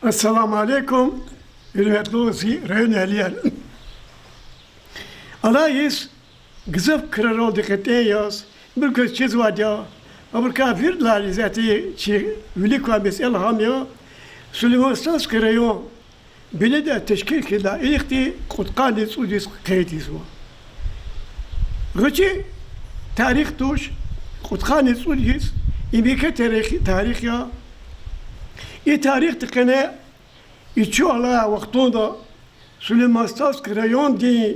Esselamu Aleyküm. Hürmetli Reyhan Ehliyer. Alayız, gızıp kırar oldu keteyaz. Bir kız çiz var ya. Ama kafirler izati ülik var mesela ham ya. Süleyman Saz kırıyor. Bile de teşkil kila. İlkti kutkanı sudis kayıtız var. Gıcı tarih tuş. Kutkanı sudis. İmike tarih ya. tarih tıkene içi ala vaktunda Süleyman Saz kırıyor diye.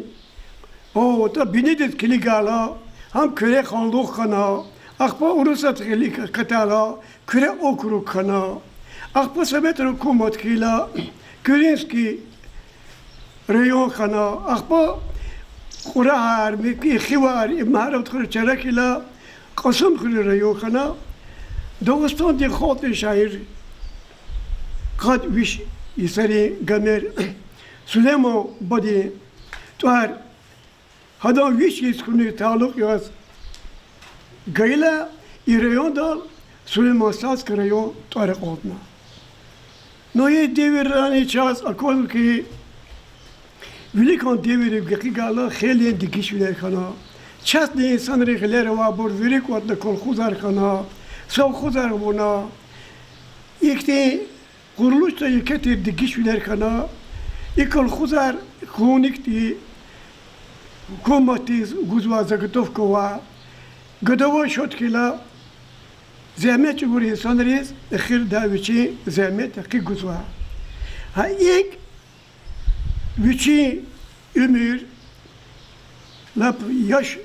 O da binedit kili gala. Ham köre kanlık kana. Akpa urusat kili katala. Köre okuru kana. Akpa sebet hükümet kila. Körinski reyon kana. Akpa kurahar meki khivar imarat kuru çarakila. Kasım kuru reyon kana. Doğustan di khot şair. Kad viş isari gamer. Süleyman badi tuar. Hada viş iskunu taluk yaz. Gayla İreyon dal Süleyman Saz kırıyor tarih olma. Noye devirani çaz akol ki Velikan deviri gaki gala kheli dikişler kana. Ças ne insan regeler var bur verik vatla kol khuzar kana. Sav khuzar buna. İkti kuruluş da yiketir dikişler kana. İkol khuzar kronikti Komatiz guzwa zagotovkova. Godovo shotkila zahmet çukur insanlarız, akhir daviçi zahmet akı guzwa. Ha ilk viçi ömür lap yaş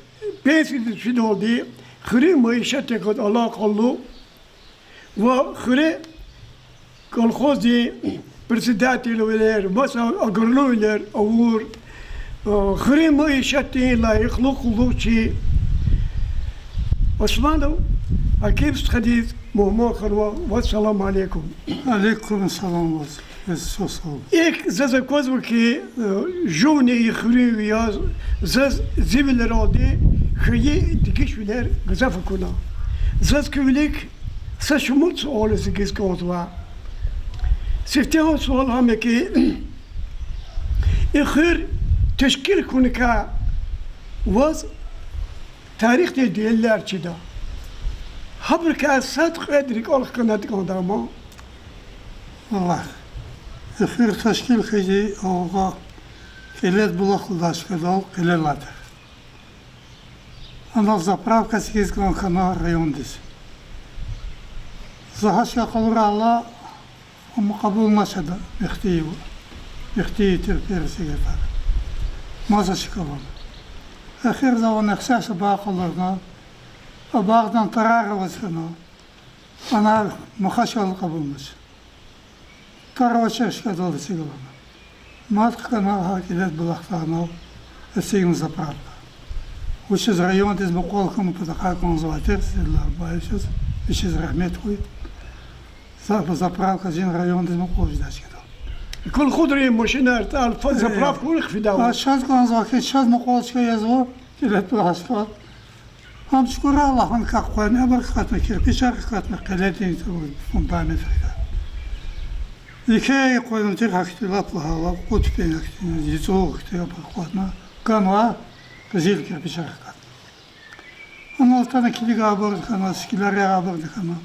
pensiz şey oldu. Khri maişet tekot Allah kallu ve khri kolkhozi presidentiler masa agroloylar avur khri maişeti layıklık uluçi Osmanlı Akif Hadis Muhammed Kharwa ve selamu aleyküm. Aleyküm selam olsun. Sosol. İlk zaza kozbu ki jovni khri ya zaz zibiler oldu. Khri dikişler gazaf kuna. Zaz külik saçmut olası gizkozwa. Siftihan sual ham ki اخر تشکیل کنه که وز تاریخ دیلر چیدا خبر که صدق ادریک آل کند کنداما Allah. Efir teşkil kıyı oğa kelet bulaklıdaş kadal keleladır. Ana zapravka siyizgan kana rayondis. Zahaşka kalır Allah ama kabul maşada mehtiyi terperisi getar. Masa çıkalım. Ahir zaman eksesi bağlarına bağdan tararılısına ana muhaşalı kabulmuş. Taravaça şkadalı çıkalım. Маткана hakiyet bulaklarına esiyim zapravka. Уж из района из Буколком подахаком золотых седла, боюсь, еще из Рахметкой. Заправка один район из Буколки дачки. كل خضري ماشينة تاع الزبراف كل في داو. شاز كان زاكي شاز مقولش كيزو كيلت بالعسكر. هم شكر الله من كاقوان أبر خاتم كيربيشار خاتم قلتين تقول فنبان فريدا. لكي يقولون تير اختلاف لها وقوت بين اختلاف يزوغ اختلاف بقواتنا كانوا كزيل كيربيشار خاتم. أنا ألتنا كيلي غابر كنا سكيلاري غابر كنا.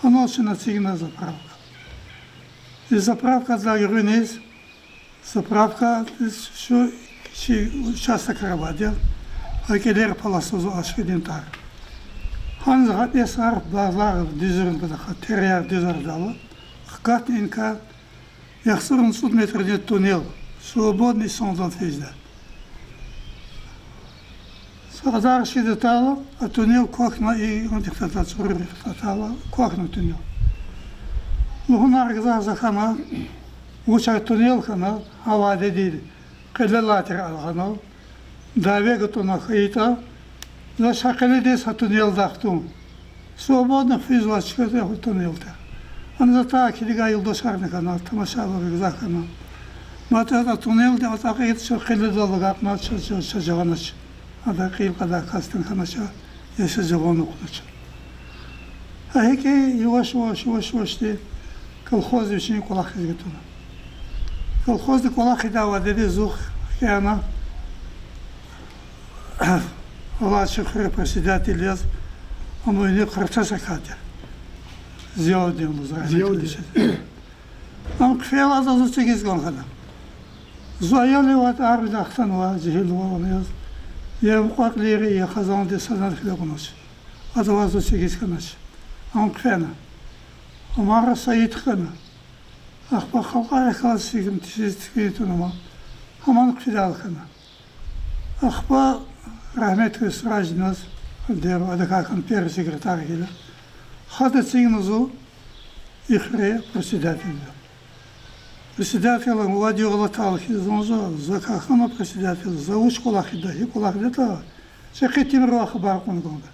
أنا ألتنا تيجنا زبراف. Заправка для юринез, заправка часто карабадя, а кедер паласозу ашкедентар. Хан загат ясар базар дизерн бадаха теряр дизер дала. Хкат инка яхсурн 100 метров нет туннел, свободный сон физда. Садар шидетала, а туннел кохна и он диктатор татала, кохна туннел. وهنا رجع زخمة وشرطني الخنا هوا جديد قلة ترى الخنا دعوة قطنا خيطة لا شكل ديس هتني الضغطون صوبان نفيز واشكال هتني التا أنا زتا كذي جاي يلدوشارنا خنا تماشى الله خنا ما تهذا تنيل ده أتاقيت شو قلة ضغطنا شجعانش هذا قيل قدر كاستن خنا شا يشجعونه خناش هيك يواش واش واش واش دي колхоз için kulak hizmetine. Колхозды kulak hidava dedi zuh yana. Allah шухре председатель яз, а мы не хртаса катя. Сделал Am kfel az az çekiz kalkada. Zayali vat arbi daktan va cihil va yaz. Ya muqaqleri ya khazan de sanar fil qonas. Az az çekiz kanas. Am kfena. Amara sayit kana. Akba khalqa khalsigim tişistiyetuna. Aman kfidal kana. Akba rahmet esrajnaz der adakakan per sekretar gele. Hada signuzu ихре председателя. Председателем Влади Олаталхи занза, за кахана председатель, за ушкулахида, хикулахида, секретим руаха баркунгонда.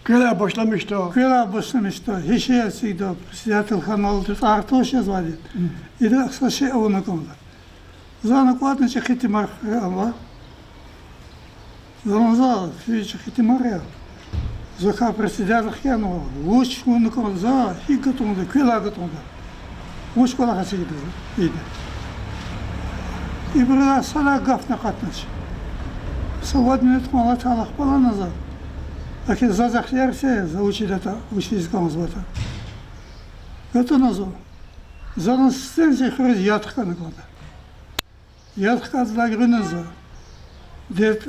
Köle başlamıştı o. Köla başlamıştı, hişeyesiydi, председатель ханалды, артош язвали. Иди аксаши авунаконда. Зана куатны секретим архава. Занза, секретим архава. Зака председатель хянова, уч унукон за хикатунда, кюлагатунда. Уч колаха сигиди иди. И burada sana gafna katmış. Savadnet malat Allah falan za. Akin zazak yerse za училята, учительском звата. Это назо. За нас стенse хрыз ятка на года. Ятка за грыназа. Дет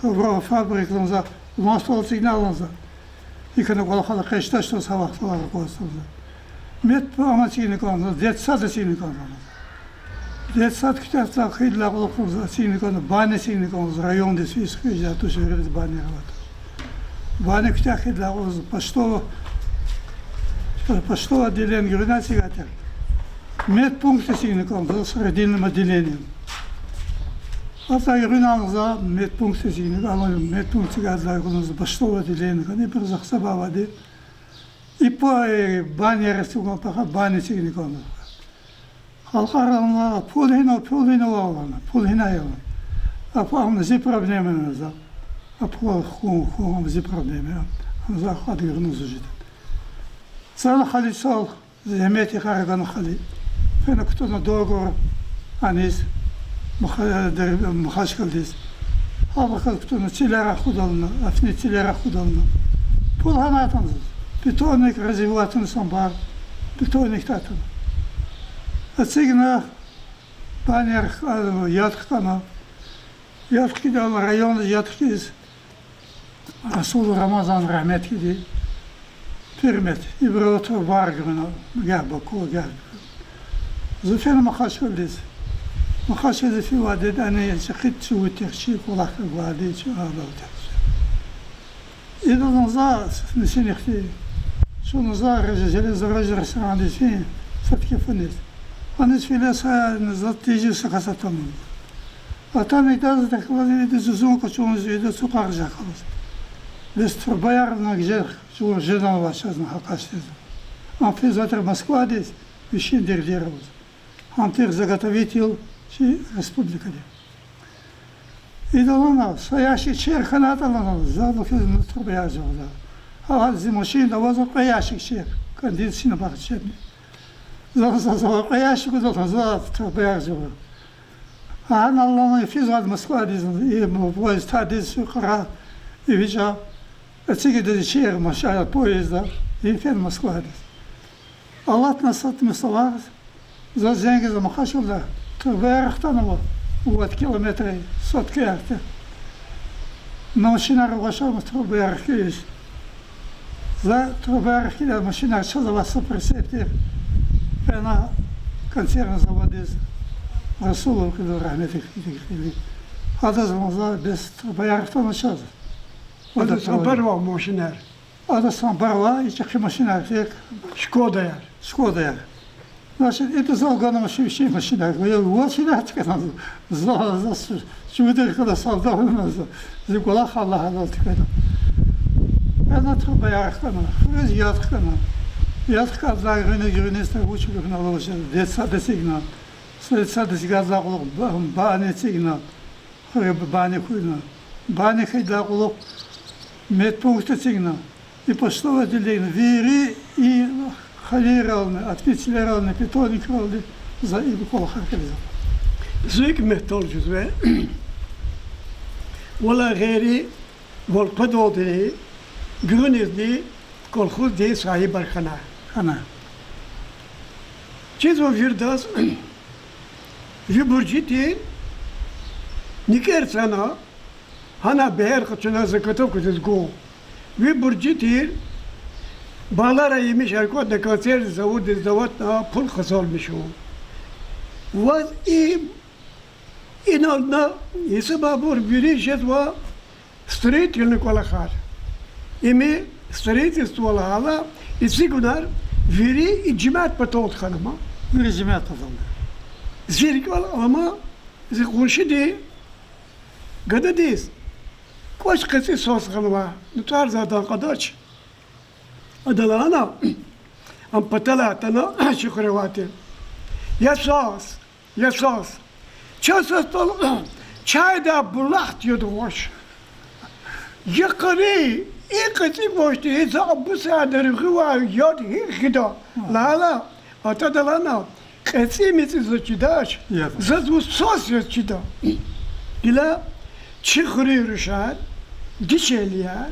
коврова фабрика за Мастол сигналанза. И когда колхоза кешта что савах савах коса. Мет по аматиникон, детсад синикон. Детсад китаста хидла колхоза синикон, бане синикон, район де свисхи я тоже говорит бане работа. Бане кита хидла колхоза пошто отделение гранатигатер. Мет пункты синикон, с родильным отделением. Hatta Yunanlıza metpunkt zihni, ama metpunkt gazlar kullanılır. Başlova dileğini kan, hep zaksa bavadi. İpo bani restoran paha bani zihni kan. Halkaranla pulhina var, pulhina yalan. Apo am zi problemi za. Apo am zi problemi. Am za hadi yunus jid. Sana khali sal zehmeti kharagan khali. Fena kutuna dogur anis. Махашкалдис. Аллахал ктуна тилера худална, афни тилера худална. Пулханатан. Питоник развиватын самбар. Питоник татан. Ацигна банер яткана. Яткидал район яткиз. Расул Рамазан рахмет киди. Пирмет. Иброт варгрна. Габако габ. Зуфен махашкалдис. مخاشد في وادد أنا شقيت شو تخشيك ولا وادي شو هذا وتخشي. إذا نزار نسين يختي شو نزار رجل رسالة فين صدق كيف الناس. الناس في ناس نزار تيجي سقطتهم. أتاني تاز تخلص يد زوزون كشون يد سوق أرجع خلاص. بس تربيار نجار شو جدنا واشزنا حقاشتز. أم في زاتر مسكواديس بيشين ديرجيروز. أم تير زغتويتيل республикаде. И долана стоящий черханат алана заду хизм трубяжо да. А зимошин да воза стоящий чер кондиция бахчебни. За стоящий куда за трубяжо. А алана физад маскладиз и поезд тадис хара и вижа эциги да чер машая поезда и фен маскладиз. Аллах насат мислар за зенге за махашулда. Верхтаново, вот километры, сотки арты. На машинах ваша труберки есть. За труберки да машина что за вас пресептир. Пена консервный завод из Расулов, когда рахметик или. Ада за без труберки то начал. Ада самбарва машинер. Ада самбарва и чехи машина тек. Шкода яр. Шкода яр. Значит, это залгана машина машина. Я очень рад, когда за чудо, когда солдат нас за кулак Аллах Аллах когда. Это труба яркана, хрыз яркана. Ярка за гринистер учил на ложе, детсад сигнал. Детсад сигнал за кулак, бане сигнал. Хрыб бане куйна. Бане хайда кулак. Медпункт сигнал. И пошло отделение. Вери и خلیرالنه، اتفیچلرالنه، پیتونیکرالنه، زایی بکل خرکلیزم. زيك مهتول جزوة ولا غيري والقدوة دي جونيز دي كل خود دي صاحب الخنا خنا. چیز و فیرداز جی برجیتی نیکر سنا هنا بهر خچنا زکاتو کجز گو وی برجیتی بالارا yemiş erkot ne kanser zavod na pul kazanmışım. Vaz inanna yese babur biri jetwa street yılını kolakar. İmi street istuvala hala isigunar viri icmaat patot kanama. Rejimiyat adamı. Zirik val ama zikurşidi gada değil. Koş kesi sos kanama. Nutar zaten kadaç. Adalana am patala tana şükrevati. Ya sos. Çasas tol çayda bulak diyordu hoş. Yakari İkisi boştu. Hesa bu saatleri hıva yad hikida. Lala atadalana kesimisi zıçidaş. Zazu sos zıçida. Dila çıkırı rüşar, dişeliyer,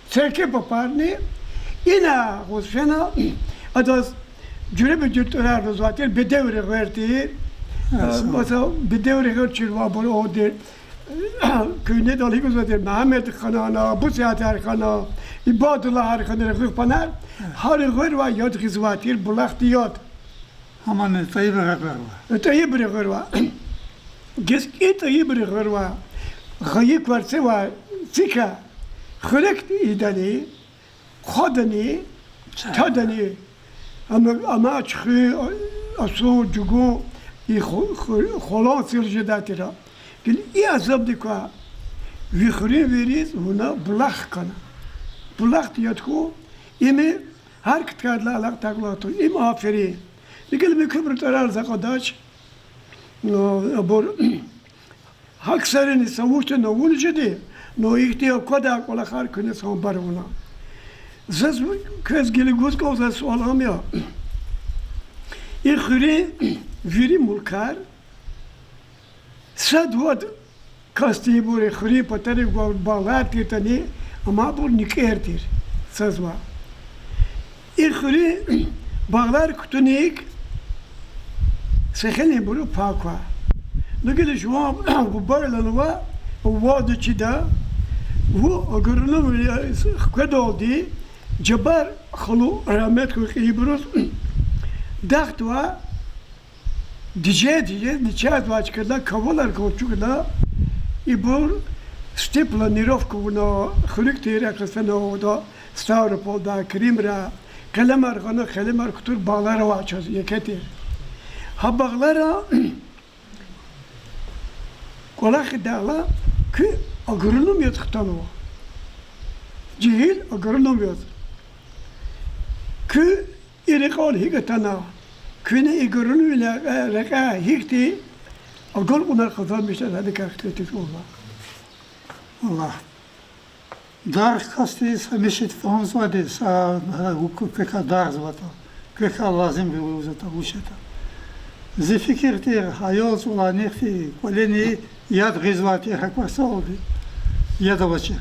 serke paparni, ina hosfena, adas cüre cürtüler zaten bedevre verdi. Mesela bedevre görçülva bu o der. Köyünde de alık zaten Mehmet Khanana, bu seyahatler Khana, İbadullah Harkan'ı kırpanar, harıgır ve yad hizvatir bulak diyot. Aman tayyip bırakır var. Tayyip bırakır var. Geski tayyip bırakır var. Gayık varsa var, zika, hırık idani, khodani, tadani, ama açığı, asu, cugu, xolan sirjidatira. Gel iyi azab dikwa vixri veriz huna bulak kana bulak diyat ko imi her kitkadla alak taklato im aferi gel mi kibr tarar zakadaç no abor hak serini savuşta no vulcedi no ihtiya koda kola har kune son baruna zaz köz geli guz koza solam ya İxri viri mulkar صد وقت کاستی بوری خری پتری باور تیرتنی اما بور نیکرتیر سازوا این خری باغlar کتونیک سخنی برو پاکوا نگه شما bu barlanıva vadı çida bu agırını ked oldu cebar xalu rahmet koy ibrus daktwa Dice niçaz vaçkada kavalar koçukda ibur stipla nirovku na xuluk tira kasana da Stavropol da Krimra kalamar gana kalamar kutur bağlara vaçaz yeketir. Ha bağlara kolak dağla ki agronum yatıktan o. Cihil agronum yat. Ki irikal higatana Küne igorunuyla reka hikti agol bunlar kazanmışlar hadi kalktık Allah. Allah. Dar kasti sameşit falan zade sa keka dar zvata. Keka lazım bir uzata uşata. Zifikirtir hayal sulanıkti koleni yad gizvati hakvasa oldu. Yada başı.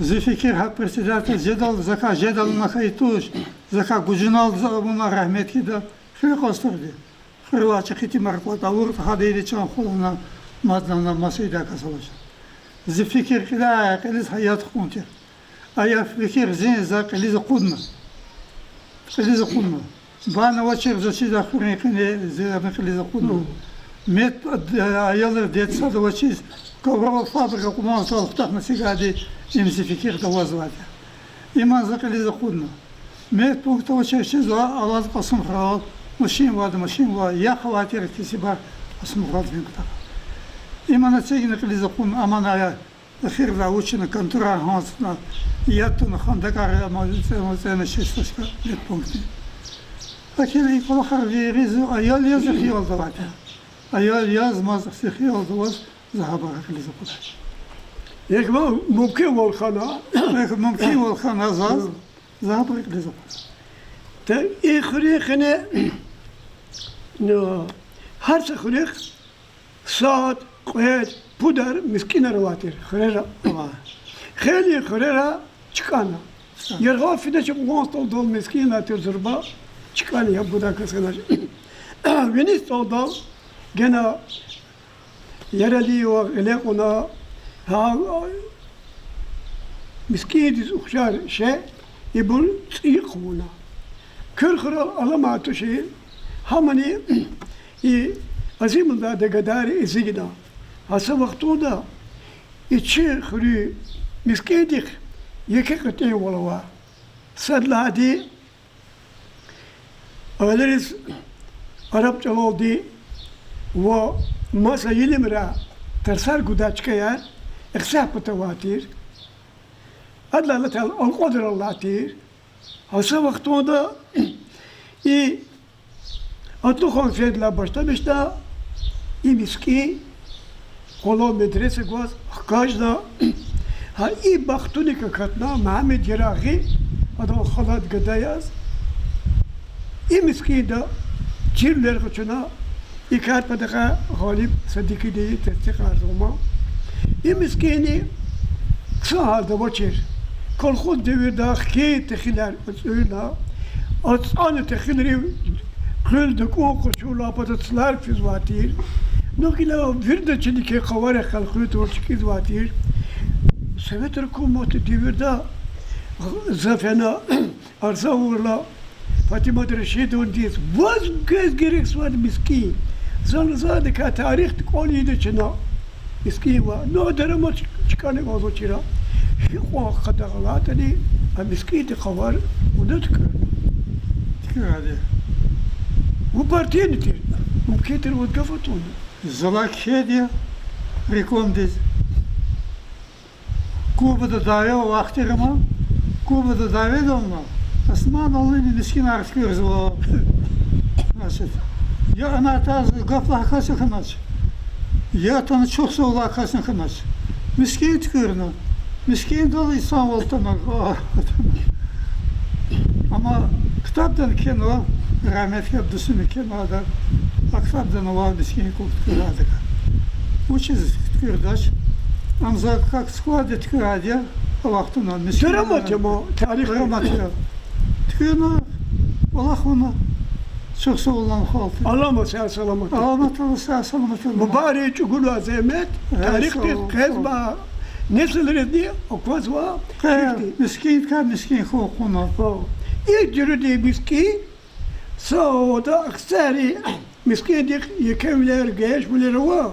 Zifikir hak presidente jedal zaka jedalına kaytuş. Zaka gücünal buna rahmet kida. Şöyle kastırdı. Hırvaçı kiti markot avur hadeydi çan koluna madlana masayda kasalaşır. Zifikir kila kiliz hayat kuntir. Aya fikir zin za kiliz kudma. Kiliz kudma. Bana vaçır zaçı da kırıkını zira kiliz kudma. Met ayalar detsa da vaçız kavrava fabrika kuman salıktak nasigadi imsi fikir da vazvada. İman za kiliz kudma. Met punkta vaçır çizva alaz kasım kral. Машин ва, я хватер кисибар асмурат винкта. Имана цегина кли закун амана я хирда учена контура хансна ятту на хандакар амазена шесташка лет пункти. Акели колохар виризу аял яз хиол давата. Аял яз маз хиол даваз захабар кли закуда. Як мумkin volkana мумkin volkana zaz захабар кли закуда. تا ای خریخنه نو هر سه خریخ ساعت قید پودر مسکین رواتر خریرا خیلی خریرا چکانا یرغا فیده چه قوانستال دال مسکین لاتر زربا چکانی یا بودا کسکناش وینیستال دال گنا یرالی و الیقونا ها مسكين ديز أخشار شيء يبون تيقونا كل خرال الله ما تشيل همني عظيم الله دقداري إزينا هسا وقتو دا يتشي خري مسكين ديك يكيكتين والوا سد لادي أولرز عرب جلال دي و ماسا يلمرا ترسال قداش كيان اخساب بتواتير هذا لا تعال القدر الله تير هسا وقتو دا أطلقهم في هذا البشتا بشتا مسكي قولوا مدرسة قواز حكاج دا ها بختوني ككتنا محمد يراغي هذا خلاد قداياز مسكي دا جير لرغتنا كات بدقا غالب صديقي دي تستقى روما مسكيني سهل دا بوشير كل خود دوير دا خي تخيلار بسوينا أتصان تخيلري كل دكو قشولا بتتصلار في زواتير نقلا فردا چني كي قوارع خلقوت ورشكي زواتير سويتر كوموت دوير دا زفنا أرزاورلا فاطمة رشيد ونديس واز جريك سواد مسكين زال كا تاريخ تقولي ده چنا مسكين وا نو درما چكانه غوزو چرا خو خدغلاتني مسكين تقوار ودتك هذا وبارتين تير ممكن تر وقفتون زلاك شادية ريكوم ديز كوبا دا دايا وقت رما كوبا دا دايا دوما اسمان الله مسكين عرف كيرزوا ناسد يا أنا تاز قفلة كاسن خناش يا تنا شخص ولا كاسن خناش مسكين تكرنا مسكين دول إنسان والتنا أما كتابدن كنوا رحمت يبدسون كنوا هذا أكتابدن واه مسكين كوب تكرادك وشيز تكرداش أمزا как склад تكراديا وقتنا مسكين دراماتيما تاريخ دراماتيا تكرنا والله خونا شخص olan halk. اللهم سال سلامت Allah sağ selamet. مبارك يقولوا عزيمات تاريخ كذبة نسل ردي وكوزوا Miskin kan miskin خونا. يجري مسكين صودا أكثري مسكين ديك يكمل الجيش ولا روا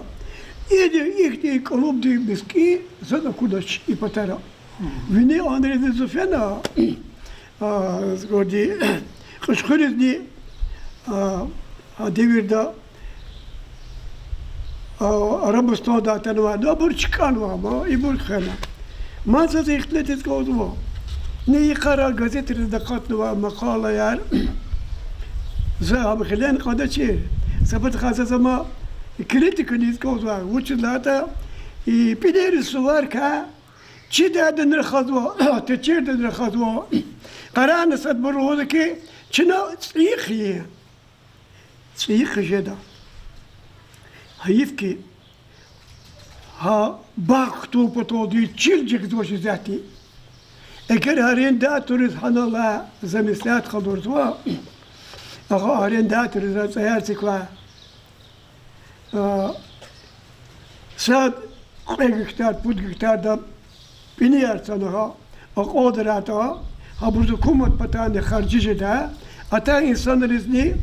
يدي قلوب دي مسكين زاد كودش يبترا ويني أندري دي زفنا غادي خشخرز دي ديفيدا عربستان دا تنوا دا برشكان وما يبور خنا ما زاد يختلط كودوا ني قرا غازيت دقات نوا مقالة يار زعم خلين قادا شيء سبت خاصة ما كريتيك نيز كودوا وش لاتا يبيدر السوار كا شيء ده نرخذوا تشير ده نرخذوا قرانا صد بروه كي شنو صيخية صيخ جدا هيفكي ها باختو بتودي تشيل جكدوش ذاتي اگر هرين دا توريز حنا الله زمستات خضرتوا اغا هرين دا توريز سيارتكوا ساد قيكتار بودكتار دا بنيار سنها اقودراتا ها برضو كومت بتان خارجي جدا اتا انسان رزني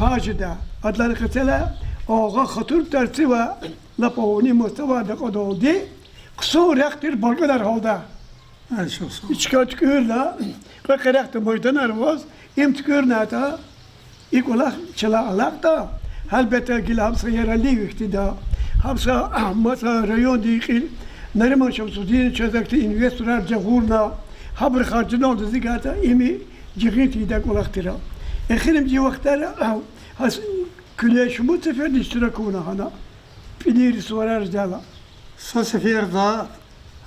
باجدا ادلان قتلا اغا خطر ترتيوا لپوني مستوى دقدو دي قصور يختر بلغدار هودا İçkat kürla, bakarak meydan arvaz, imtkürnata, İkolak çala alakta, halbette gilhamsa yerali iktida, hamsa masa rayon dikil, Nariman Şamsuddin çözekti investorar cahurna, haber harcına oldu zikata, imi cihit idak olaktira. Ekhirim ci vaktara, has küleş bu sefer iştirakuna hana, pinir suarar jala. Sa sefer da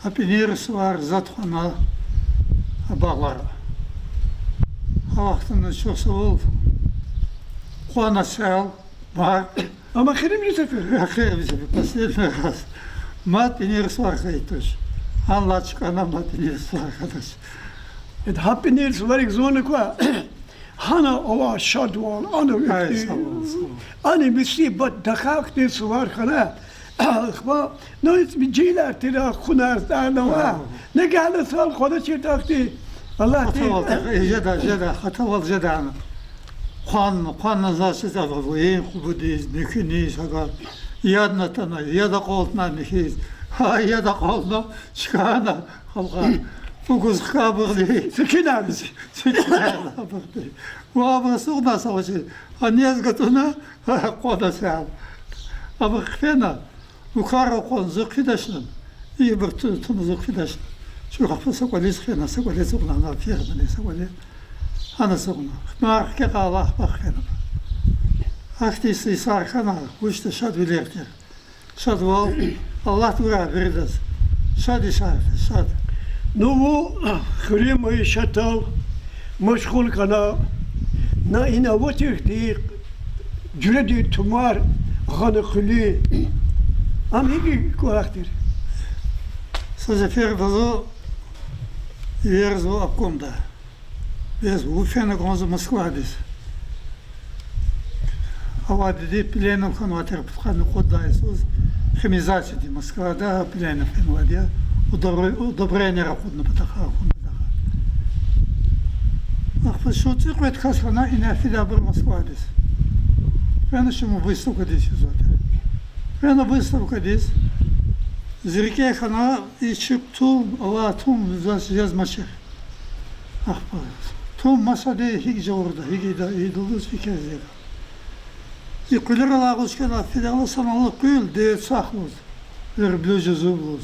Hapinir var zatxana bağlar. vaxtında çok sağ ol. Kuana sağ ol. Var. Ama kerim bir sefer. Akıya bize bir последний раз. Мат и не расслархай тоже. Анлачка, она мат и не расслархай. Het happen niet waar ik zo'n qua. Hana ova şadwan, ana Hayır, öptü. sağ ol, sağ ol. Ani bisi bat dakak ne suvar kana. Akba, ne bir ceyler tira kunar dağına. Ne geldi sal koda çırtaktı. Allah Хатавал, te. жеда, хатавал жедана. Хуан значит, воин хубудиз, нехиниз, ага. Ядна тана, яда колтна нехиз. Ha яда колтна, чкана, халка. Фукус хабырди. Sıkın abi. Хабырди. Уаба сугна савачи. Анез гатуна, кода сам. Аба хфена. Укара кон зыкидашнын. И бір тunu zыкидашнын. Şu kapısı kolis xena, kolis uğrana firmani, kolis. Anası ona. Marke Allah bakana. Aktisi sarkana, uçtu şad bilirdi. Şad ol, Allah dua veririz. Şad işaret, şad. Nu kırımı şatal, meşgul kana. Na ina vatirdi, cüredi tumar, gana kuli. Amigi kuaktır. Sözü bazı veririz o akumda. Biz Ufena gazı Moskva'dayız. Hava dedi plenum kanatır putkanı kodayız. Химизацию Москва, да, пленов Финляндия, удобрение раходно потаха, Ах, что ты хоть хасана и не фидабр Москва здесь. Фена чему выставка здесь изота. Фена выставка здесь. Зирке хана и чипту, ала тум yazmaçı. Ах, тум масаде хигже орда, хигеда идолус фикезер. И кулер алагус кена фидала саналы кул де сахлус. Верблюжи зублус.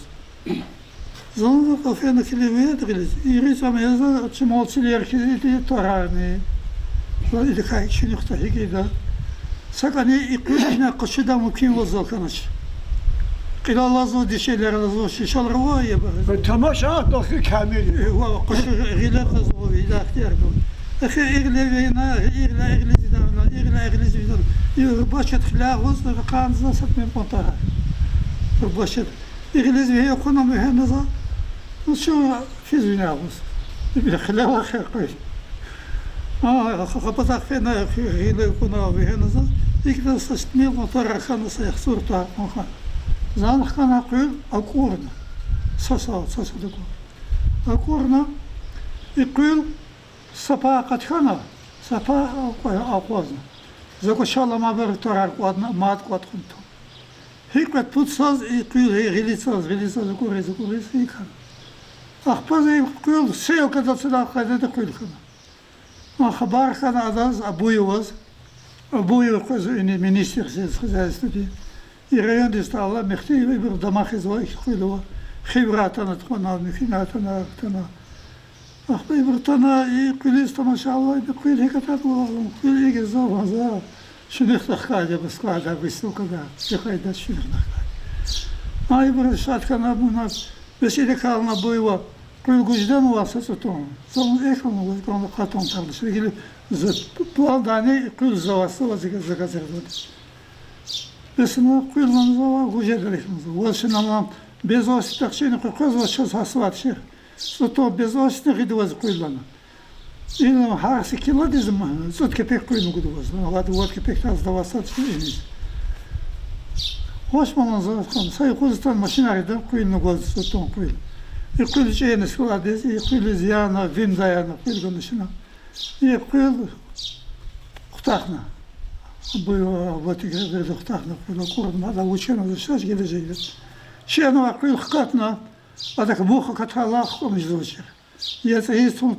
Zanlı kafana kiliveye tıkılız. İri zamanda çimolçili erkekleri tararını. Böyle kay çınıkta hikayda. Sakani iklimine kaçıda mümkün vazalkanış. Kılalazı dişeler lazı şişal rivaya bak. Tamaşa dahi kamil. Ve kaşı gile kazı bu idahtiyar bu. Akı iğlevina, iğle zidar. Başat xilağız kanza satmıyor kontara. Başat İngiliz ve ekonomi henüze şu fizminağız. Bir xilava xeqi. Xapatak fena xile ekonomi henüze. İkide saçmıyor kontara kanı sayxsurta konxan. Zan xana qul akurna. Sasa da qul. Akurna iqul sapa qatxana. Sapa aqwazna. Закушала bir torar qadna mat qatxuntu. Hikmet putsaz kuyul gilitsaz kuris hikan. Ahpazı kuyul seyo kadar sıra kadar kuyul kana. Haber kana adaz abuyuvaz. Abuyu kız ünlü minister siz dedi. İrayan destalla mehti bir damahiz var kuyulu. Xibratana tkona mükhinatana tana. Bir tana kulis maşallah bir kuyul hikatat var. Kuyul gezavaza. Şunu takkaca baskada bislukada çıkayda şunu takkaca. Ay bir şatkana buna beside kalma boyva kuygucdan varsa tutum. Son ekranı var konu katon tarlışı gibi bu aldane kuyul zavası var zagazerdi. Besine kuyulmanız var gujerlerimiz. Vasın ama bezos takşini kuyuz var şaz hasvat şey. Soto bezos ne gidivaz kuyulana. İlm harsi kilo dizim, zot kepek kuyunu guduvaz. Vat kepek taz davasat şeyiniz. Hoş manzara kan. Say kuzdan maşinarida kuyunu guduvaz soton kuyun. İkul şeyini skuladiz, ikul ziyana, vindayana kuyun dışına. İkul kutakna. Bu vatika verdi kutakna kuyun kurma da uçana da şaş gelecekler. Şeyini var kuyun katna. Adak bu katala konuşulacak. Это есть он.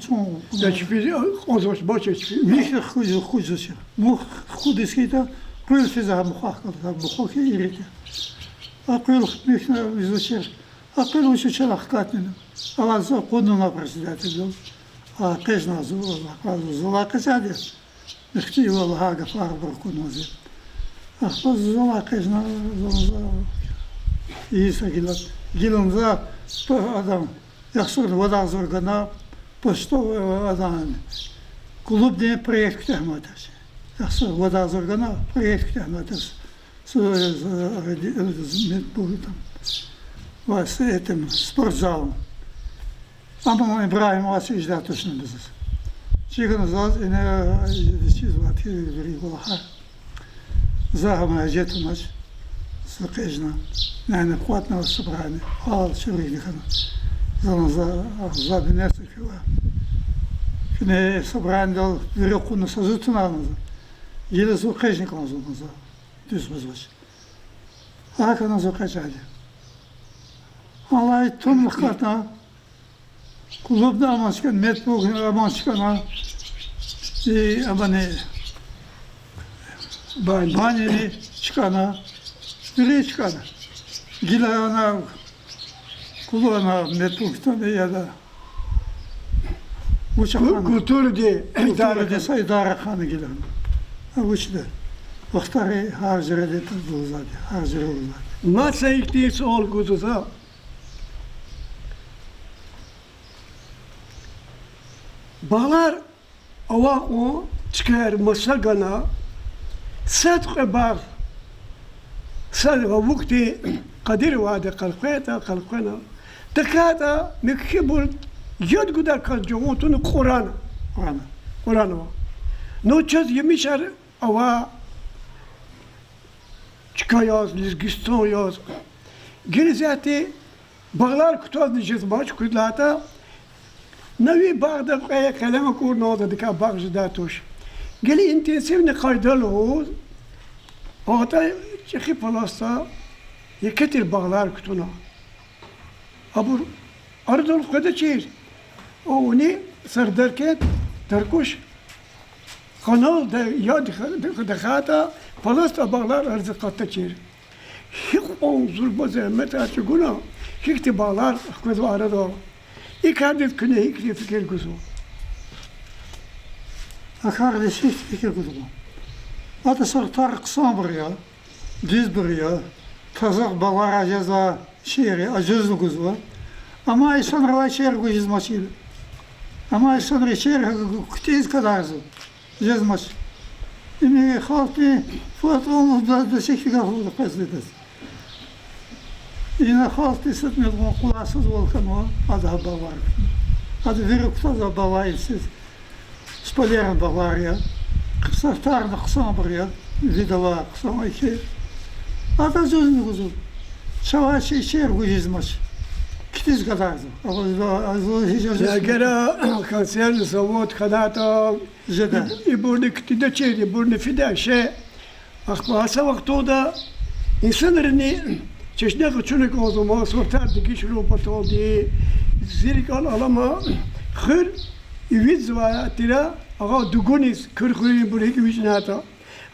Да теперь он зовет бочечки. Михе художник. Мух художник это круил физа мухах, как мухах и рите. А круил михна изучил. А круил еще челах катнина. А вас кодно председатель. А пежна зула казаде. Михти его лага фарбар коднозе. А кто зула пежна зула. Иса гиланза адам. Yaxşı vada zorgana posto adam. Клуб де проект кітахматас. Яқсы вода зоргана проект кітахматас. Был там с этим спортзалом. Ama İbrahim Vasic da точно biz. Чиган заз ine чизват регулаха. Загама жетунаш сукежна. Нана хватно собрание. Хал чурихана. За денесекова. Кне собрание верекуну сазутунаназа. Еле сукежник лазуназа. Düz buzmuş. Hakan'a sokacağdı. Alay tumluklarına, kulüpte aman çıkan, metbuk aman çıkana, aman banini çıkana, biri çıkana. Gilana, kulağına metbuktan ya da uçakana. Kulturu diye. Kulturu diye sayıdara kanı gilana. Uçtu. Vakhtari harcırı dedi bulzadı, harcırı bulzadı. Masa ihtiyacı olguzuza, bağlar ava o çıkar masagana, sadqa bağ, sadqa vakti kadir vade kalkana, takada mekibul yad gudar kalcağutunu Kur'an var. Noçaz yemişer ava çıkayaz, lizgiston yaz. Geri zaten bağlar kutaz nişiz maç kudlata. Navi bağda kaya kalama kurnadı dika bağ jidatoş. Geli intensif ne kaydal o. Hatta çeki palasta yeketir bağlar kutuna. Abur ardol kada çir. O ne sardarket terkuş. Kanal da ya dikata palasta bağlar arzikatta çir. Hiç on zulma zahmet açı guna. Hiç de bağlar kız arada. İlk adet küne hiç fikir kuzu. Akardeş hiç fikir kuzu. Ata sartar kısa buraya, düz buraya, kazak bağlar acıza şehri, acızlı kuzu. Ama insan rava şehir kuzu maçıydı. Ama insan şehir kütüz kadar zor. Jezmaş. İmeye halkı fotoğrafı da şekilde oldu kazıdı. Yine halkı satmıyor kulasız volkan o adı bağlar. Adı verip da bağlayısız. Spalyerin bağlar ya. Kısaftarını kısa buraya. Vidala kısa iki. Adı zözünü kuzul. Şava şehir kuzizmaş. Kütüz kadar zor. Zagera kanser zavod kadata Zeda. İburnu kütüde çeydi, İburnu fida şey. Akbasa vaktoda insanların çeşne küçük o zaman sortar dikiş rupat oldu. Zirikal alama khır İviz ve tira ağa dugunis kırkırı buraya güçnata.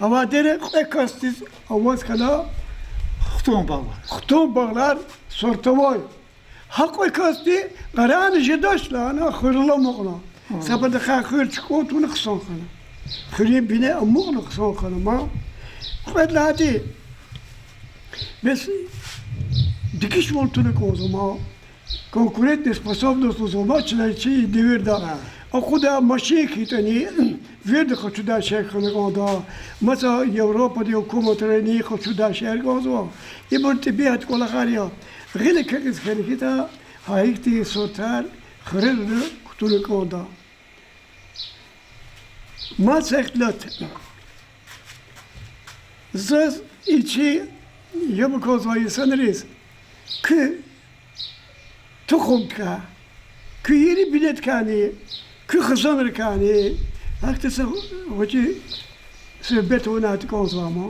Ama dere ekastis avaz kala xton bağlar sortavoy. Hak ekasti qaran jidaşla khırla muğla. Sabada khır çıkot onu xson kana. Khırı bine muğla xson kana ma. Qadlati. Bes dikiş voltunik o zaman. Konkurentne sposobnost o zaman çiğ devirda. Akuda maşik tani verdi kaçuda şehirlik oda. Mesela Avrupa'da hükümetleri kaçuda şehirlik oda. İbur tibiyat kolakariya. Gile kırkız hareketa hayıkti sortar kırırdı kutulik oda. Masaklat. Zaz içi yabuk ozayı sanırız. Ki tohum ka. Ki yeri bilet kani. Ki kızanır kani. Haktası hoca sebet onatık ozama.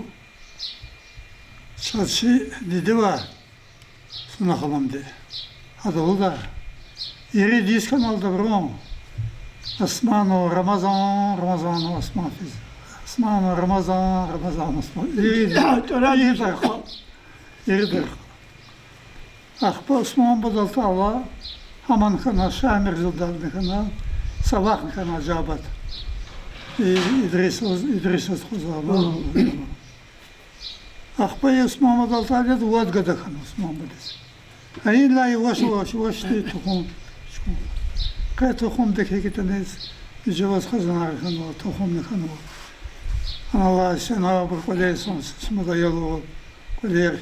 Saçı dedi var. Suna kalam dedi. Hadi o da. Yeri diz kanalda bro. Osmano Ramazan Osman fiz. Osmano Ramazan Osman. Yeri der. Akba Osman badalta Allah. Haman kana Şamir Zıldar'ın kana. Sabahın kana Cabat. İdris Kuzama. Akba Osman badalta dedi. Vadgada kana Osman badalta. Hayır la yavaş te tohum. Kay tohum deke giteniz. جواز خزانة خنوا تخم خنوا أنا الله سنا برقليس اسمه يلو قلير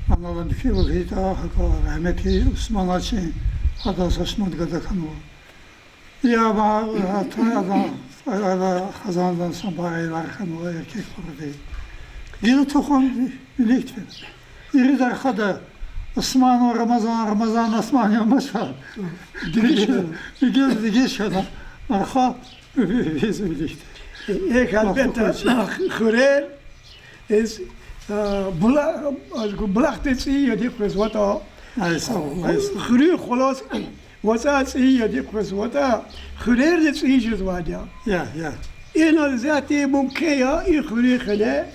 أنا لن في الهيتا حكا رحمتي اسمه شيء هذا سشمد قد خنوا يا با هذا خزانة صباحي لارخنوا يركيك فردي دينو تخم ليكت يريد خدا اسمان رمضان اسمان يوم مشهر دیگه شده مرخا بیزویلیشت یک البته خورر is بلاخت سی یادی خزوتا خورر خلاص واسه سی یادی خزوتا خورر سی جزوادیا یا این ذاتی ممکن یا این خورر خله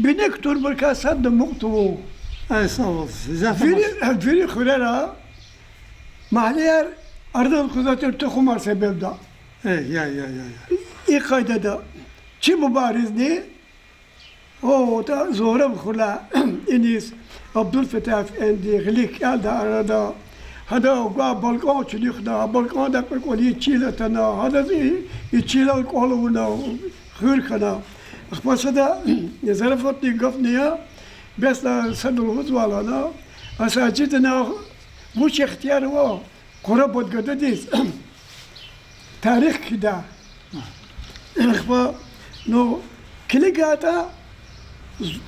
بنکتور برکه صد مقتو ای سوال فیری خورر محلیار Ardal kuzatır tohumar sebepta. Ya. İlk kayda da çi mübariz ne? O da zora bkhula inis Abdülfetah Efendi glik alda arada hada o balkon çılıkta balkon da koli çilatana hada çilal koluna hırkana. Akbasada zarfatni gafniya besla sadul huzvalana asacitna bu ihtiyar var. Kora bodgada değil. Tarih kida. İkhba no kiligata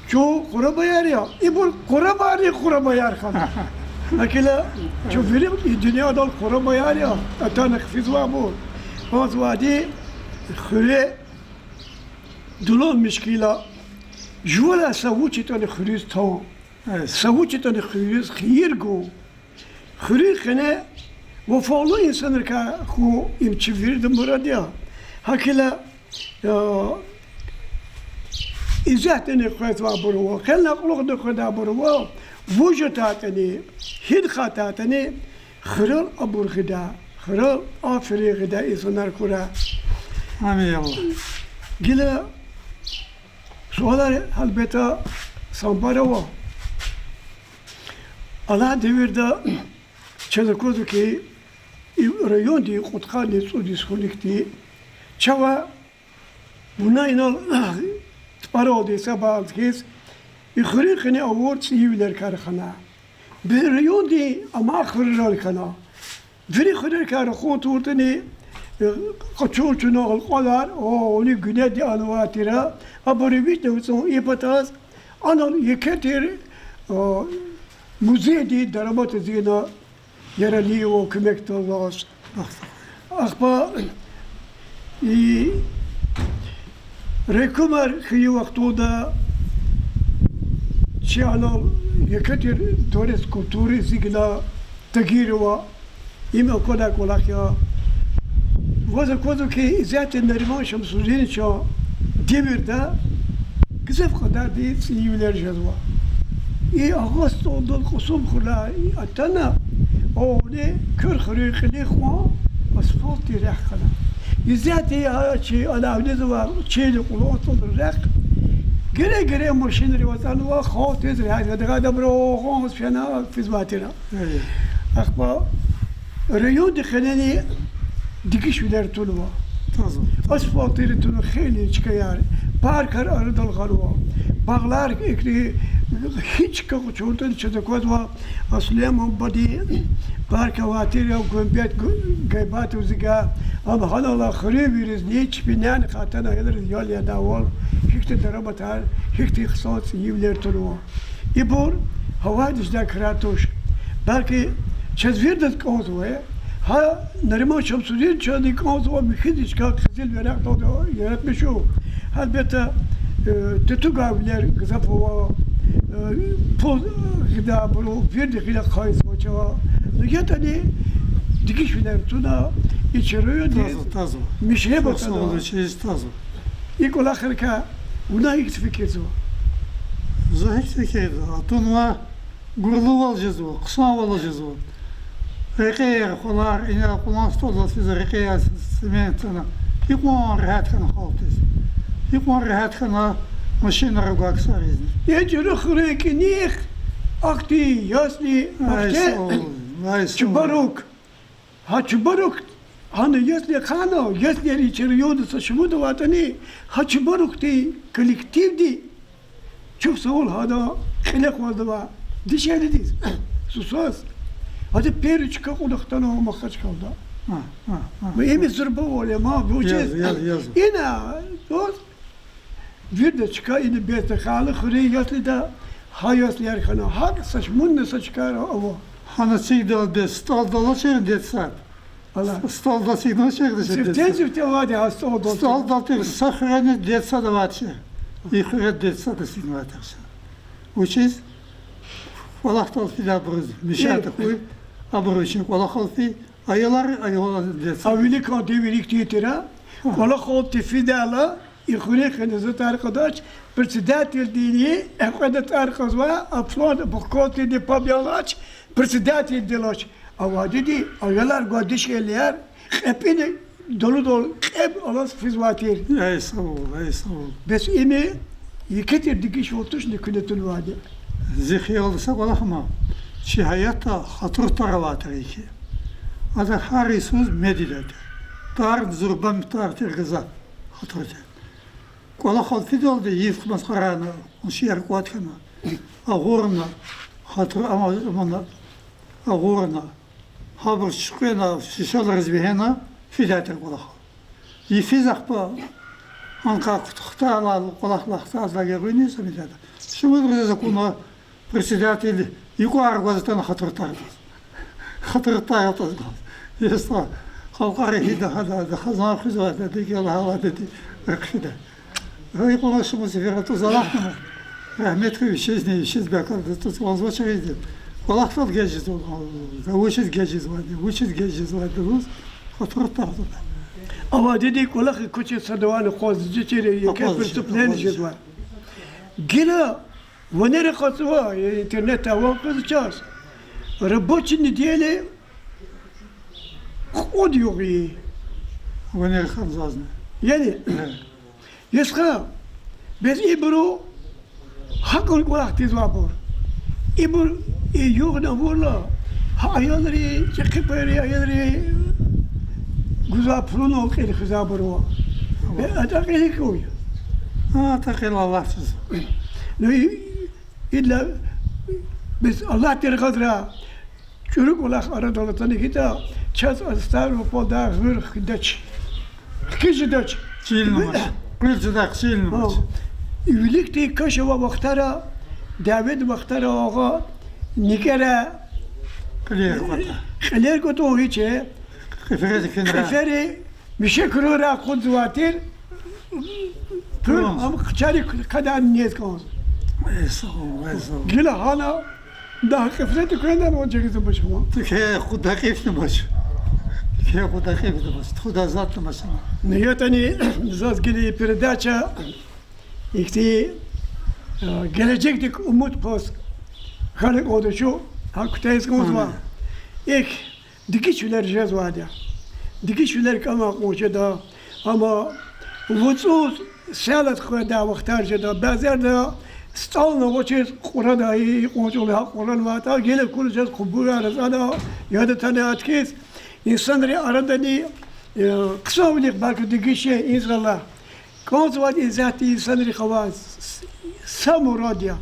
çoğu kora bayar ya. İbul kora bayar kana. Akila şu film dünyada kora bayar ya. Atanak fizwa bu. Bazvadi khire dulon müşkila. Jula savuçi tane khiriz ta. Savuçi tane khiriz khir go. Khiri khane وفعلوا إنسان ركا خو يمشيفير دمبراديا هكلا إزاتني خوات وابروا خلنا قلوق دخل دابروا وجتاتني هيد خاتاتني خرال أبور غدا خرال آفري غدا إنسان ركورا آمين الله قلا سؤال هالبيتا سامباروا الله devirde çadıkodu ki rayon di kutkhani sudi skulikti çava buna inal parodi sabah kes ikhriqni award sivler karxana bir rayon di ama khirral kana veri khirral kar khoturtni qaçurtuna alqalar o oni güne di anwatira aborivit de ipatas anal yeketir müze di daramat zina yereli o kömek tolvas. Akba rekumar kıyı vaktoda çiğanal yeketir dores kulturi zigla tagirwa ime koda kolak ya vaza kodu ki zaten Neriman Şemsuddin Şah devirde güzel kadar değil siyivler jazva. Ağustos oldu kusum kula atana o ne kör khriqli khwa asfalt direk kana izati ya çi alavne var çeli kulot olacak gere maşinleri vatan va khatiz hada gada bro khons fena fizmatira akba rayon dikhanani dikiş biler tulva asfalt direk tulu kheli çıkayar parkar ardal garwa bağlar ekli hiç kaçurdan çadıkot var aslım badi parka vatira gömbet gaybat uziga ama hala khiribiriz hiç binan katana gelir yol ya davul hiç darabatar hiç ihsas yivler tulu ibur havadis da kratoş belki çezvirdet kozwe ha Neriman Şemsuddin Şah'ın kozwe mühidiş ka kızıl verak doğdu yaratmış o elbette Tetugavler gazapova pol gida bunu verdi gida kayıs maçava niyetani dikişler tuna içeriyor diye tazo mişe tazo bakana tazo ilk olarak buna ilk fikir o Zahir fikir atunwa gurlu alacağız o kısa alacağız o Rekeyer kolar ina kullan stolda size rekeyer sementana ikon rahat kana haltız ikon rahat kana машина ругак саризни. Ечеру хреки них акти ясни акте чубарук. Ha çubaruk Hani если хано, если речерьёдся шмуду ватани, хачбарукти коллективди. Çok sağ ol hada xilek vazda dişelidiz. Susas. Hadi peri çıka kulaktan olmak kaç kaldı. Bu iyi bir zırba oluyor ma bu Yaz. Yine dost bir de çıka yine bir de kalı xuri yaslı da hayat yer kana hak saç mun saç kar o. Hani sigdal de staldala şey detsat. Allah. Stalda sigdal şey de şey. Sifte vadi hasta oldu. Stalda te sahrene detsat da var şey. İhre detsat da sigdal var. Which is Valahtal fida bruz. Mişat koy. Abruçin valahtal fi ayılar detsat. Avili kan devirik titira. Kola khot fidala يخليك نزت arkadaş председатель ekvadet arkadaşlar aplan bokot de pabyalaç председатель delaç avadi ayalar godiş geliyor hepini dolu hep alas fizvatir Ey sağ ol. bes imi yiketir dikiş otuş ne künetul vadi Zihya olursa valahma. Çi hayatta hatır taravatır ki. Adı harisuz mediledi. Tar zurbam tartır gıza hatırdı. Kola xal fidol de yif maskarana, şiir kuatkana. Ağurna, hatır ama ağurna. Haber çıkına, şişal razbihena, fidatır kola xal. Yifizak pa, anka kutuxtala, kola xalaqta azla geruyni samidada. Şu müdür zakuna председатель yukarı gazeten hatır tartız. Hatır tartız. Yesta, xalqarı hida xazan xizvat dedi ki Allah dedi. Rakşida. Вы по-вашему звероту залахнемо. Rahmetli işiz bakardı. Tutmaz başa gidip. Kulaktal geciz oldu. Uçiz geciz vardı. Rus fotoğraf tartı. Ama dedi kulak kuçe sadvanı kozcu çiri yeke prestuplen var. Gila vanere qaswa internet avan qızcağız. Рабочий недели ход yogi. Вони хамзазны. Yani Yesha, biz İbru hakul kulak tiz vapur. İbru yok na vurla. Ayalları çıkıp ayalları güzel pulun ol ki güzel buru. Atakı koy. Ha takil Allahsız. Ne illa biz Allah terkadra çürük kulak aradolatını kita çaz astar ve poda hır daç. Kişi daç. Çilnamaç. Kırcıdak çilnamaç. Üyelikte kaşıva vaktara, David vaktara ağa, nikere, خلير كتو هيك خفري بشكل را خود زواتر كل هم خشاري كذا نيت كون قلا هانا ده خفرت كنا موجه زبشوا تكه خود كيف نمش تكه خود كيف نمش خود ذات نمش نيتني زاز قلي передача İkti gelecektik umut pas kalık oldu şu hakutayız konuşma ilk dikişler cezvada dikişler kama koşuda ama vutsuz selat koyda vaktarcada bazıda stalna voçer kurada iyi konuşuyor Kur'an vata gelip konuşacağız kubur arasında ya da tanıat kez insanları arada ni kısa olayım belki dikişe inşallah konuşmak izahati insanları kavaz samuradia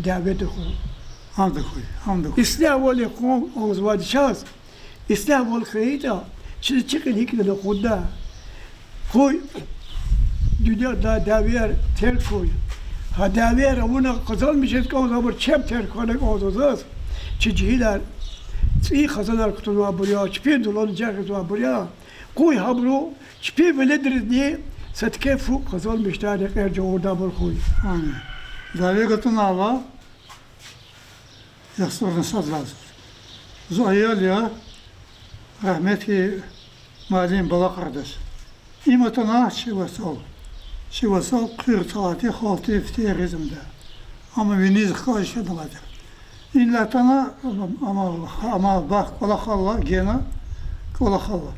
davet konu hamd koy İslam vali konu konuşmak şans İslam vali khayda şimdi çıkın hikmete kuda koy dünyada daviyer ter koy ha daviyer ona kazanmışız konuşmak çep ter konak olacağız çiçeğler iyi kazanar kutuğa buraya çipi dolanacak buraya koy habru çipi velediriz diye ستكيفو قزول مشتاق يرجع وردا بالخوي. آمين. داويقتنا الله يخسر نصاد لازم. زويل يا رحمتي مالين بلا قردش. إيمتنا شي وصل قير صلاتي خالتي فتي رزم ده. أما بنيز خاش دلادر. إلا تنا أما باق ولا خلا جينا ولا خلا.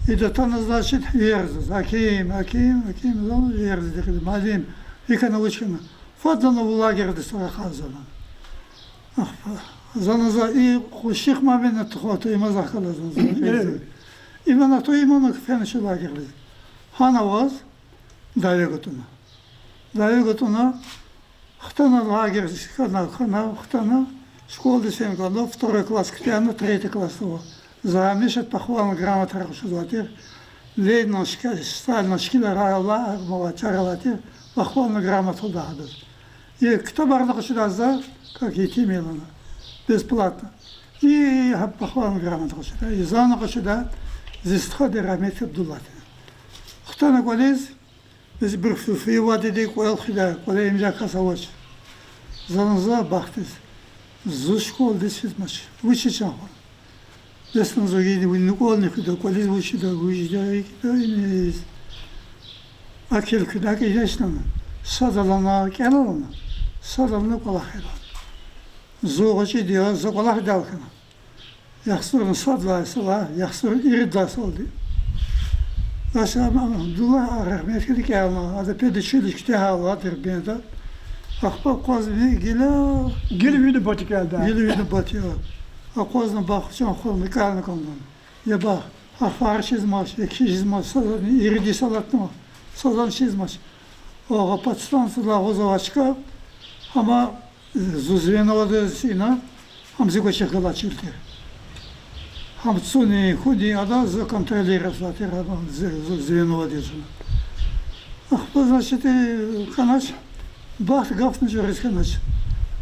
إذا تنزلت يرزز حكيم زمان يرزز دخل مالين هيك أنا وشنا فضلنا والله قرد الصراحة زمان زمان إيه الشيخ ما بين التخوات إيه مزح كلا زمان İmana to imana fenişe lagerli. Hana vaz dave gotuna. Dave gotuna хтана лагерь хана хтана школы sen года второй класс ктяна третий класс его. Замешат похвална грамота рушузатир. Лейно стально шкила райла мовачаралатир похвална грамота дадут. И кто барна сюда за как идти мелана бесплатно. И похвална грамота сюда. И зана сюда здесь ходы Рамет Абдуллат. Хтана колез biz bir fiyat dedik o elxida kolay imza kasavaç. Zanza baktız. Zuş kol desizmaş. Vıçı çağır. Destan zogidi winnikol ne kuda kolay vıçı da vıçı da iniz. Akil kuda ki yaşlan. Sadalana kelalana. Sadalana kolay hela. Zoğaçı diyor zokolak dalkana. Yaxsırın sadlaysa yaxsırın iridası oldu. Nasıl Abdullah rahmet kedi ki ama adı pedişilik işte hava terbiyede. Akba kozunu Gel bir de batık geldi. gili batıyor. Akozuna bakacağım kolunu kalını kolunu. Ya bak afar çizmiş, ekşi çizmiş, salan iridi salatma, salan çizmiş. O kapatstansıla o zavaşka ama zuzveno odasına hamzi koçakala çilti. Хамцуни худи ада за контролировать звено одежды. Ах, значит, канач, бах гафны журис канач.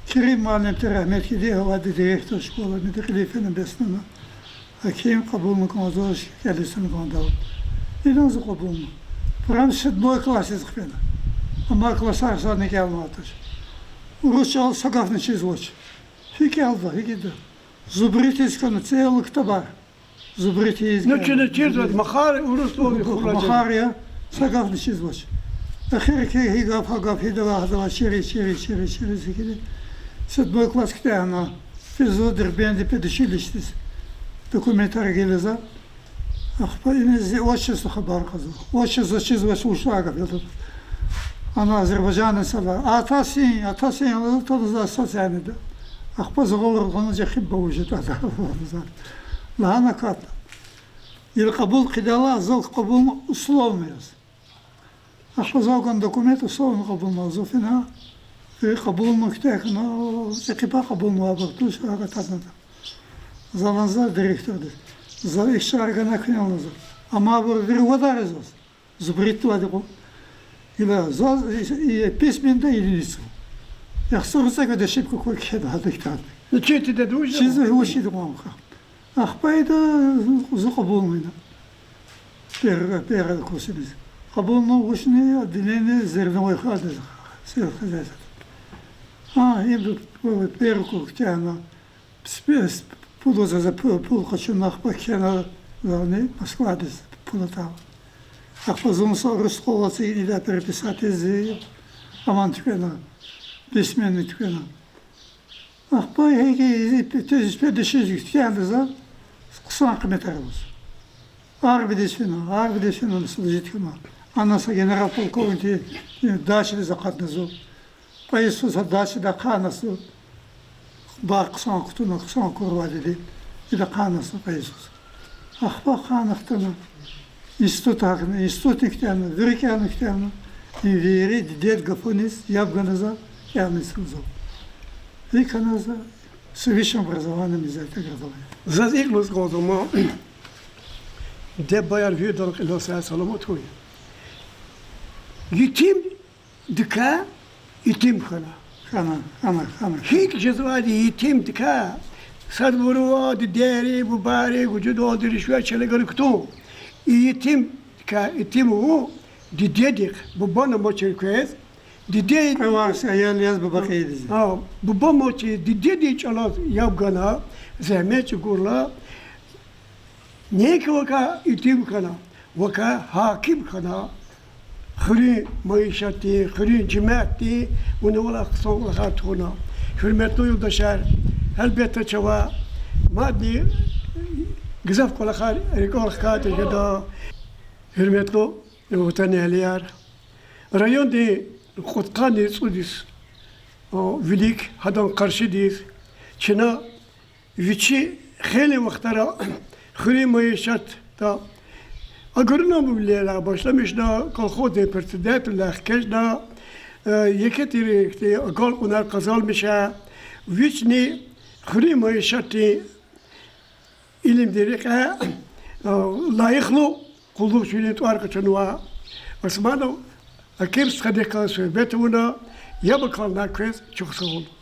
Керим малем терахмет киди хавади директор школы медиклифен беснана. Аким кабулну комазош келесен гондал. Илан за кабулну. Прям седьмой класс изхпена. Ама классар садни келматыш. Русчал сагафны чизвоч. Фики алда, фики да. Зубритисканы целых табар. Зубритисканы. Ну, че чизвать, махар, урустовый хурача. Махария, сагав не чизвать. Ахир ки хигав, хагав, хидава, хадава, шири, зикиди. Седьмой класс ктяна. Физо дербенди педучилищтис. Документар гелеза. Ах, по инези отчество хабар казу. Отчество чизвать ушагав. Она Азербайджана сала. Атасин, то социальный да. Ахпа заговор он жахиб баужит ада. Лана кат. Или кабул кидала, зал кабул условный. Ахпа загон документ условно кабул мазуфина. И кабул мухтех, но закипа кабул муабартуш агатадна. Заланза директор. За их шарга накнял назад. Ама вирвадар зас. Зубриту адику. Или заз и письменда единицу. Yaxsırsa göre şipki koy kedi hadıktan. Ну, че ты дадуешь? Çizme hoşi de mamka. Ahpayda uzun kabulmaydı. Pera kusimiz. Kabulma hoşni dilene zerne oy kadı. Sırf Ha, imdu pera kuktana. Spes puloza za pul kaçın ahpa kena ne Москвадис пулатал. Ahpa zonsa Ruskolası ile переписати з Амантикена. Письменный ткана. Ах, по хеге, то есть педешизик тянды за кусан кметарбыз. Арбидесвина служит кема. Анаса генерал полковник дачи за катназу. Поисуса дачи да канасу. Бар кусан кутуна кусан курва dedi. И да канасу поисус. Ах, по ханахтана. Институт акна, институт ктяна, вирикяна ктяна. И вери дед гафонис ябганаза. Я не служил. И каназа с высшим образованием из этого образования. Заз иглус годома. Де баяр видал лоса саламот хуй. Гитим дика итим хана. Хана. Хик جزوادي يتم دكا صدوروا ديري بباري وجود ودري شويه شلغر كتو يتم دكا يتمو ديدك ببنا موتشكويز ديدي Kavars ayal yaz babakaydı. ببا موتشي ديدي چلا يابغنا زمچ گورلا نيك وكا يتم كنا وكا حاكم كنا خري معيشتي خري جماعتي ونولا صوغات هنا hürmetli yurttaşlar elbette çava maddi güzel kolakar rekor ya da hürmetli vatandaşlar rayonda Kutkanı Sudis o Vilik hadan karşıdayız Çin'a viçi hele vaktara khri maişat تا اگرنا مبلیلا başlamış da kolxoz pertidet lahkeş da yeketiri akal kunar kazalmışa viçni xrima şati ilim dirika layıklı kulluk şöyle tuar kaçınwa Osmanlı akir sadaka söhbetuna ya bakalım nakes çok sağ olun.